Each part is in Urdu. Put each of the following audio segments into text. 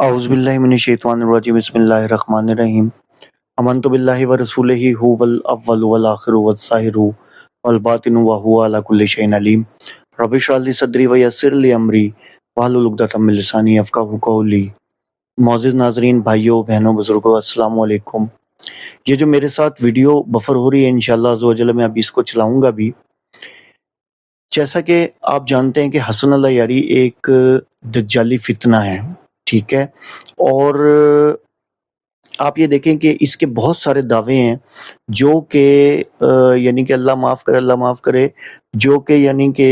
اعوذ باللہ من الشیطان الرجیم بسم اللہ الرحمن الرحیم آمنت باللہ ورسولہ هو الاول والآخر والظاہر والباطن وهو علی کل شیء علیم رب اشرح لی صدری ویسر لی امری واحلل عقدۃ من لسانی یفقہوا قولی۔ معزز ناظرین، بھائیوں، بہنوں، بزرگوں، السلام علیکم۔ یہ جو میرے ساتھ ویڈیو بفر ہو رہی ہے انشاءاللہ عز و جل میں ابھی اس کو چلاؤں گا بھی۔ جیسا کہ آپ جانتے ہیں کہ حسن اللہ یاری ایک دجالی فتنہ ہے، ٹھیک ہے، اور آپ یہ دیکھیں کہ اس کے بہت سارے دعوے ہیں جو کہ یعنی کہ اللہ معاف کرے جو کہ یعنی کہ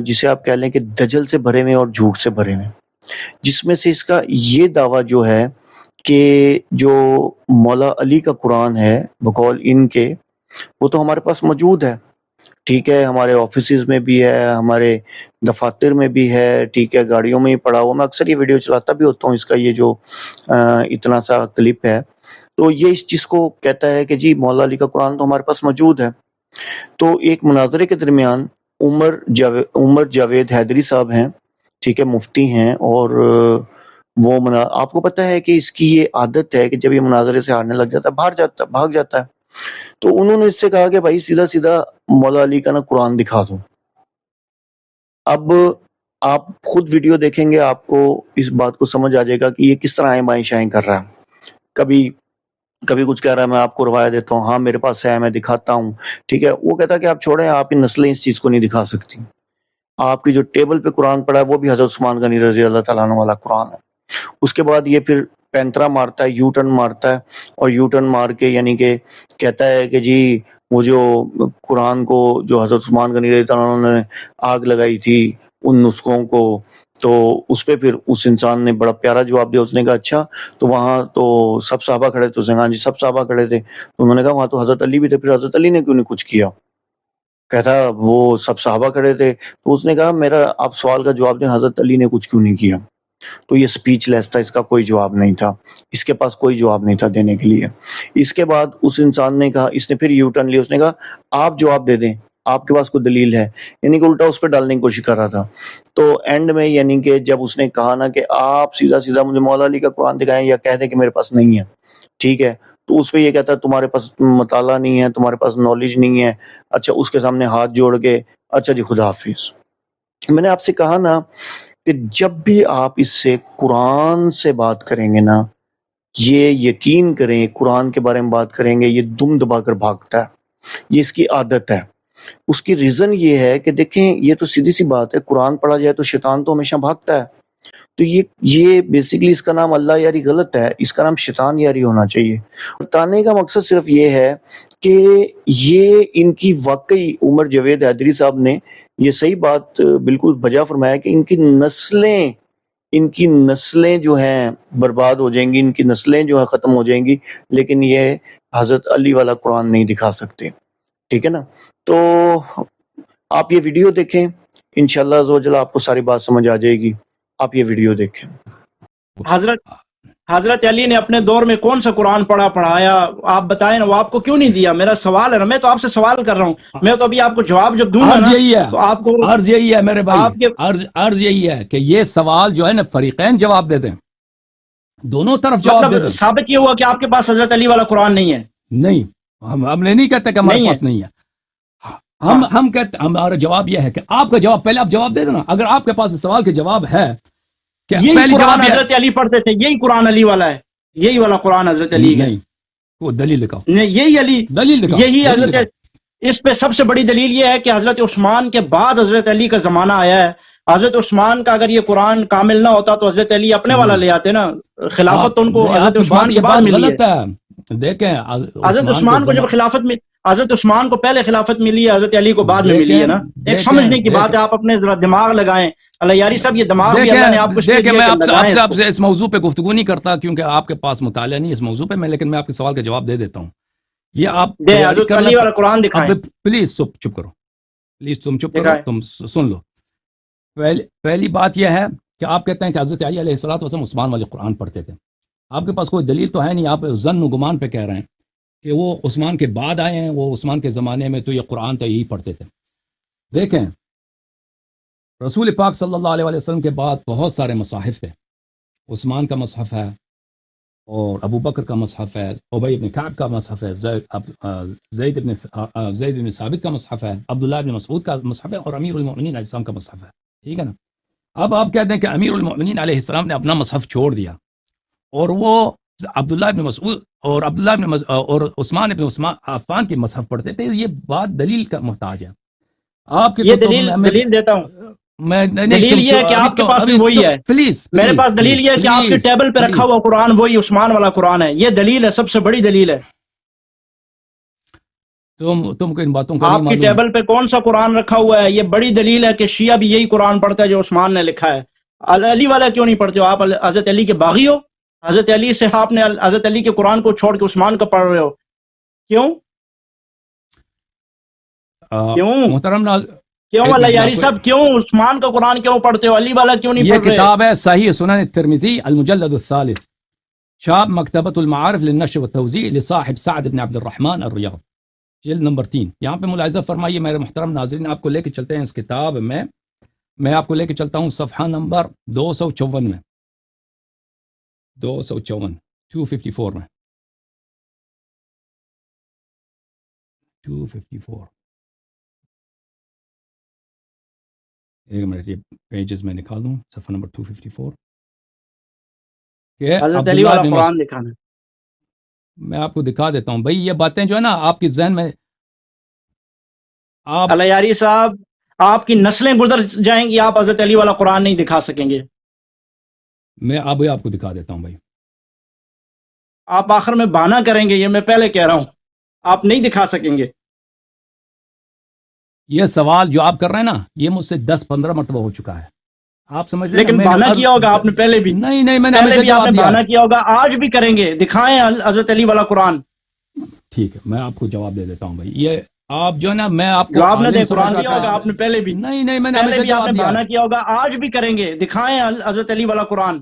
جسے آپ کہہ لیں کہ دجل سے بھرے ہوئے اور جھوٹ سے بھرے ہوئے، جس میں سے اس کا یہ دعویٰ جو ہے کہ جو مولا علی کا قرآن ہے بقول ان کے، وہ تو ہمارے پاس موجود ہے، ٹھیک ہے، ہمارے آفیسز میں بھی ہے، ہمارے دفاتر میں بھی ہے، ٹھیک ہے، گاڑیوں میں ہی پڑا ہوا۔ میں اکثر یہ ویڈیو چلاتا بھی ہوتا ہوں، اس کا یہ جو اتنا سا کلپ ہے، تو یہ اس چیز کو کہتا ہے کہ جی مولا علی کا قرآن تو ہمارے پاس موجود ہے۔ تو ایک مناظرے کے درمیان عمر جاوید حیدری صاحب ہیں، ٹھیک ہے، مفتی ہیں، اور وہ آپ کو پتہ ہے کہ اس کی یہ عادت ہے کہ جب یہ مناظرے سے ہارنے لگ جاتا ہے بھاگ جاتا ہے۔ تو انہوں نے اس سے کہا کہ بھائی سیدھا سیدھا مولا علی کا نا قرآن دکھا دو۔ اب آپ خود ویڈیو دیکھیں گے، آپ کو اس بات کو سمجھ آ جائے گا کہ یہ کس طرح آئیں بائیں شائیں کر رہا ہے۔ کبھی کچھ کہہ رہا ہے میں آپ کو روایت دیتا ہوں، ہاں میرے پاس ہے، میں دکھاتا ہوں، ٹھیک ہے۔ وہ کہتا ہے کہ آپ چھوڑیں، آپ کی نسلیں اس چیز کو نہیں دکھا سکتی۔ آپ کی جو ٹیبل پہ قرآن پڑا ہے وہ بھی حضرت عثمان غنی رضی اللہ تعالیٰ عنہ والا قرآن ہے۔ اس کے بعد یہ پھر پینترا مارتا ہے، یو ٹرن مارتا ہے، اور یو ٹرن مار کے یعنی کہ کہتا ہے کہ جی وہ جو قرآن کو جو حضرت عثمان غنی رضی اللہ عنہ نے آگ لگائی تھی ان نسخوں کو، تو اس پہ پھر اس انسان نے بڑا پیارا جواب دیا۔ اس نے کہا اچھا تو وہاں تو سب صحابہ کھڑے تھے؟ اس نے کہا جی سب صحابہ کھڑے تھے۔ تو انہوں نے کہا وہاں تو حضرت علی بھی تھے، پھر حضرت علی نے کیوں نہیں کچھ کیا؟ کہتا وہ سب صحابہ کھڑے تھے، تو اس نے کہا میرا آپ سوال کا جواب دیں، حضرت علی نے کچھ کیوں نہیں کیا؟ تو یہ سپیچ لیس تھا، اس کا کوئی جواب نہیں تھا، اس کے پاس کوئی جواب نہیں تھا دینے کے لیے۔ اس کے بعد اس انسان نے کہا، اس نے پھر یو ٹرن لیا، اس نے کہا آپ جواب دے دیں، آپ کے پاس کوئی دلیل ہے، یعنی کہ الٹا اس پہ ڈالنے کی کوشش کر رہا تھا۔ تو اینڈ میں یعنی کہ جب اس نے کہا نا کہ آپ سیدھا سیدھا مجھے مولا علی کا قرآن دکھائیں یا کہہ دیں کہ میرے پاس نہیں ہے، ٹھیک ہے، تو اس پہ یہ کہتا ہے تمہارے پاس مطالعہ نہیں ہے، تمہارے پاس نالج نہیں ہے۔ اچھا اس کے سامنے ہاتھ جوڑ کے اچھا جی خدا حافظ۔ میں نے آپ سے کہا نا کہ جب بھی آپ اس سے قرآن سے بات کریں گے نا، یہ یقین کریں قرآن کے بارے میں بات کریں گے، یہ دم دبا کر بھاگتا ہے، یہ اس کی عادت ہے۔ اس کی ریزن یہ ہے کہ دیکھیں یہ تو سیدھی سی بات ہے، قرآن پڑھا جائے تو شیطان تو ہمیشہ بھاگتا ہے۔ تو یہ بیسیکلی اس کا نام اللہ یاری غلط ہے، اس کا نام شیطان یاری ہونا چاہیے۔ بتانے کا مقصد صرف یہ ہے کہ یہ ان کی واقعی عمر جاوید حیدری صاحب نے یہ صحیح بات بالکل بجا فرمایا کہ ان کی نسلیں جو ہیں برباد ہو جائیں گی، ان کی نسلیں جو ہیں ختم ہو جائیں گی، لیکن یہ حضرت علی والا قرآن نہیں دکھا سکتے، ٹھیک ہے نا۔ تو آپ یہ ویڈیو دیکھیں، انشاءاللہ عز و جل آپ کو ساری بات سمجھ آ جائے گی۔ آپ یہ ویڈیو دیکھیں۔ حضرت علی نے اپنے دور میں کون سا قرآن پڑھایا؟ آپ بتائیں نا، وہ آپ کو کیوں نہیں دیا؟ میرا سوال ہے نا، میں تو آپ سے سوال کر رہا ہوں، میں تو ابھی آپ کو جواب جب دوں گا نا تو آپ کو عرض یہی ہے میرے بھائی، عرض یہی ہے کہ یہ سوال جو ہے نا فریقین جواب دے دیں، دونوں طرف جواب دے دیں۔ ثابت یہ ہوا کہ آپ کے پاس حضرت علی والا قرآن نہیں ہے؟ نہیں، ہم نے نہیں کہتے کہ ہمارے پاس نہیں ہے، ہم کہتے ہمارا جواب یہ ہے کہ آپ کا جواب پہلے آپ جواب دے دینا۔ اگر آپ کے پاس سوال کے جواب ہے کہ یہی قرآن حضرت علی پڑھتے تھے، یہی قرآن علی والا ہے، یہی والا قرآن حضرت علی ہے؟ نہیں، وہ دلیل دکھاؤ، یہی علی، دلیل دکھاؤ، یہی حضرت۔ اس پہ سب سے بڑی دلیل یہ ہے کہ حضرت عثمان کے بعد حضرت علی کا زمانہ آیا ہے۔ حضرت عثمان کا اگر یہ قرآن کامل نہ ہوتا تو حضرت علی اپنے والا لے آتے نا، خلافت تو ان کو حضرت عثمان کے بعد ملی ہے۔ دیکھیں حضرت عثمان کو جب خلافت میں، حضرت عثمان کو پہلے خلافت ملی ہے، حضرت علی کو بعد میں ملی ہے نا۔ ایک سمجھنے کی بات ہے، آپ اپنے ذرا دماغ لگائیں۔ اللہ یاری صاحب یہ دماغ بھی اللہ نے آپ کو دیکھیں، میں آپ سے اس موضوع پہ گفتگو نہیں کرتا کیونکہ آپ کے پاس مطالعہ نہیں اس موضوع پہ، لیکن میں آپ کے سوال کا جواب دے دیتا ہوں۔ یہ آپ حضرت علی والا قرآن دکھائیں۔ پلیز چپ کرو، پلیز تم چپ کرو، تم سن لو۔ پہلی بات یہ ہے کہ آپ کہتے ہیں کہ حضرت علی علیہ السلام عثمان والے قرآن پڑھتے تھے۔ آپ کے پاس کوئی دلیل تو ہے نہیں، آپ ظن و گمان پہ کہہ رہے ہیں کہ وہ عثمان کے بعد آئے ہیں، وہ عثمان کے زمانے میں تو یہ قرآن تو یہی پڑھتے تھے۔ دیکھیں رسول پاک صلی اللہ علیہ وسلم کے بعد بہت سارے مصاحف تھے، عثمان کا مصحف ہے اور ابو بکر کا مصحف ہے، ابی بن کعب کا مصحف ہے، زید بن ثابت کا مصحف ہے، عبداللہ بن مسعود کا مصحف ہے، اور امیر المؤمنین علیہ السلام کا مصحف ہے. ٹھیک ہے نا. اب آپ کہتے ہیں کہ امیر المؤمنین علیہ السلام نے اپنا مصحف چھوڑ دیا اور وہ عبداللہ بن مسعود اور اور عثمان بن عفان کی مصحف پڑھتے تھے. یہ بات دلیل کا محتاج ہے. آپ کے یہ دلیل دیتا ہوں. میں دلیل یہ ہے کہ آپ کے پاس بھی وہی ہے. پلیز میرے پاس دلیل یہ ہے کہ آپ کے ٹیبل پہ رکھا ہوا قرآن وہی عثمان والا قرآن ہے. یہ دلیل ہے، سب سے بڑی دلیل ہے. تم کو ان باتوں کا آپ کی ٹیبل پہ کون سا قرآن رکھا ہوا ہے؟ یہ بڑی دلیل ہے کہ شیعہ بھی یہی قرآن پڑھتا ہے جو عثمان نے لکھا ہے. علی والا کیوں نہیں پڑھتے ہو آپ؟ حضرت علی کے باغی ہو؟ حضرت علی سے آپ نے حضرت علی کے قرآن کو چھوڑ کے عثمان کا پڑھ رہے ہو؟ کیوں محترم کیوں اللہ یاری صاحب کیوں عثمان کا قرآن کیوں پڑھتے ہو؟ علی والا کیوں نہیں پڑھ رہے؟ یہ کتاب ہے صحیح سنن الترمذی المجلد الثالث، شاب مکتبۃ المعارف للنشر والتوزیع لصاحب سعد بن عبد الرحمن الریاض، جلد نمبر 3. یہاں پہ ملاحظہ فرمائیے میرے محترم ناظرین، آپ کو لے کے چلتے ہیں اس کتاب میں آپ کو لے کے چلتا ہوں صفحہ نمبر 254 میں، 254 میں 254. ایک منٹ، یہ پیجز میں نکال دوں. صفحہ نمبر 254 کہ حضرت علی والا قرآن دکھانا. میں آپ کو دکھا دیتا ہوں بھائی. یہ باتیں جو ہے نا آپ کے ذہن میں، آپ اللہ یاری صاحب آپ کی نسلیں گزر جائیں گی، آپ حضرت علی والا قرآن نہیں دکھا سکیں گے. میں ابھی آپ کو دکھا دیتا ہوں بھائی. آپ آخر میں بہانہ کریں گے، یہ میں پہلے کہہ رہا ہوں، آپ نہیں دکھا سکیں گے. یہ سوال جو آپ کر رہے ہیں نا، یہ مجھ سے 10-15 مرتبہ ہو چکا ہے. آپ سمجھ رہے ہیں، لیکن بہانہ کیا ہوگا آپ نے پہلے بھی. نہیں میں نے پہلے بھی آپ نے بہانہ کیا ہوگا، آج بھی کریں گے. دکھائیں حضرت علی والا قرآن. ٹھیک ہے، میں آپ کو جواب دے دیتا ہوں بھائی. یہ آپ جو ہے نا، میں آپ کو جواب نہ دیں، قرآن دیا ہوگا آپ نے پہلے بھی. نہیں میں نے پہلے بھی آپ نے بہانہ کیا ہوگا، آج بھی کریں گے. دکھائیں حضرت علی والا قرآن.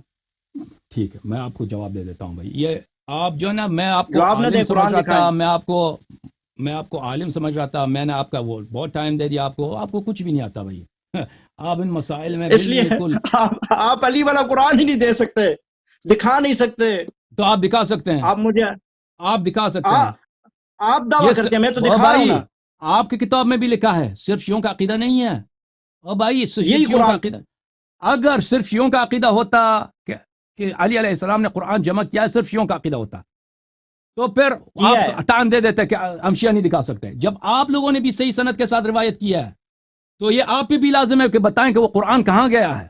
ٹھیک ہے، میں آپ کو جواب دے دیتا ہوں بھائی. یہ آپ جو ہے نا، میں آپ کو جواب نہ دیں، قرآن دکھائیں. میں آپ کو عالم سمجھ رہا تھا. میں نے آپ کا وہ بہت ٹائم دے دیا. آپ کو کچھ بھی نہیں آتا بھائی. آپ ان مسائل میں اس لیے آپ علی والا قرآن ہی نہیں دے سکتے، دکھا نہیں سکتے. تو آپ دکھا سکتے ہیں. آپ دکھا سکتے ہیں. آپ دعویٰ کرتے ہیں، میں تو دکھا رہا ہوں نا. آپ کی کتاب میں بھی لکھا ہے، صرف شیعوں کا عقیدہ نہیں ہے. اور بھائی یہی قرآن، اگر صرف شیعوں کا عقیدہ ہوتا کہ علی علیہ السلام نے قرآن جمع کیا ہے، صرف شیعوں کا عقیدہ ہوتا تو پھر آپ ٹائم دے دیتے کہ ہم شیعہ نہیں دکھا سکتے. جب آپ لوگوں نے بھی صحیح سند کے ساتھ روایت کیا ہے تو یہ آپ پہ بھی لازم ہے کہ بتائیں کہ وہ قرآن کہاں گیا ہے.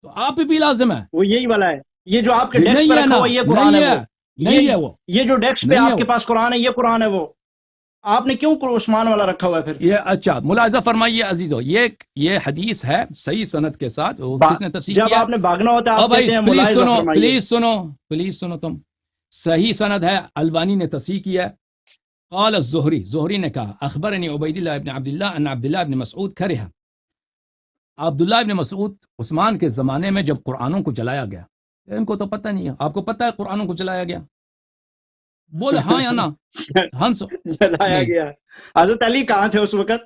تو آپ پہ بھی لازم ہے. وہ یہی والا ہے. یہ جو آپ کے ڈیسک پہ رکھا ہوا یہ قرآن ہے. نہیں ہے وہ. یہ جو ڈیسک پہ آپ کے پاس قرآن ہے یہ قرآن ہے. وہ آپ نے کیوں عثمان والا رکھا ہوا ہے پھر؟ یہ اچھا ملاحظہ فرمائیے عزیزو، یہ حدیث ہے صحیح سند کے ساتھ. کس نے تفسیر کیا؟ جب آپ نے بھاگنا ہوتا ہے آپ کہتے ہیں ملاحظہ فرمائیے. پلیز سنو تم. صحیح سند ہے، البانی نے تصحیح کیا. قال الزہری نے کہا اخبرنی عبید اللہ ابن عبداللہ ان عبداللہ ابن مسعود کرہ. عبداللہ ابن مسعود عثمان کے زمانے میں جب قرآنوں کو جلایا گیا، ان کو تو پتہ نہیں ہے. آپ کو پتہ ہے قرآنوں کو جلایا گیا؟ بول ہاں یا نا. ہنس. جلایا گیا. حضرت علی کہاں تھے اس وقت؟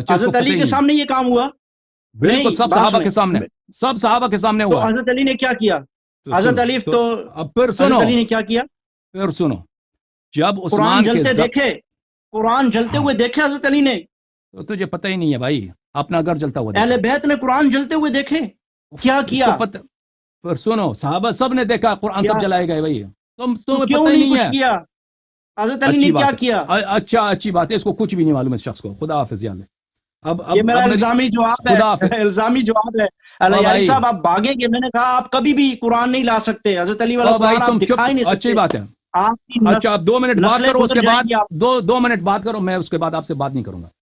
حضرت علی کے سامنے یہ کام ہوا؟ بالکل سب صحابہ کے سامنے، سب صحابہ کے سامنے ہوا. حضرت علی نے کیا کیا؟ حضرت علی تو اب پھر سنو، حضرت علی نے کیا کیا؟ پھر سنو، جب قرآن جلتے دیکھے، قرآن جلتے ہوئے دیکھے حضرت علی نے. تو تجھے پتہ ہی نہیں ہے بھائی، اپنا گھر جلتا ہوا. اہل بیت نے قرآن جلتے ہوئے دیکھے، کیا کیا؟ پھر سنو، صحابہ سب نے دیکھا قرآن سب جلائے گئے. بھائی تمہیں کیوں پتہ ہی نہیں نہیں کچھ کیا؟ حضرت علی نے کیا کیا؟ اچھا اچھی بات ہے، اس کو کچھ بھی نہیں معلوم ہے شخص کو. خدا حافظ. یاد ہے اب یہ میرا الزامی جواب ہے، الزامی جواب ہے. اللہ یاری صاحب آپ بھاگیں گے. میں نے کہا آپ کبھی بھی قرآن نہیں لا سکتے. حضرت علی والا قرآن آپ دکھا ہی نہیں سکتے. اچھی بات ہے. اچھا آپ 2 منٹ بات کرو، اس کے بعد 2 منٹ بات کرو، میں اس کے بعد آپ سے بات نہیں کروں گا.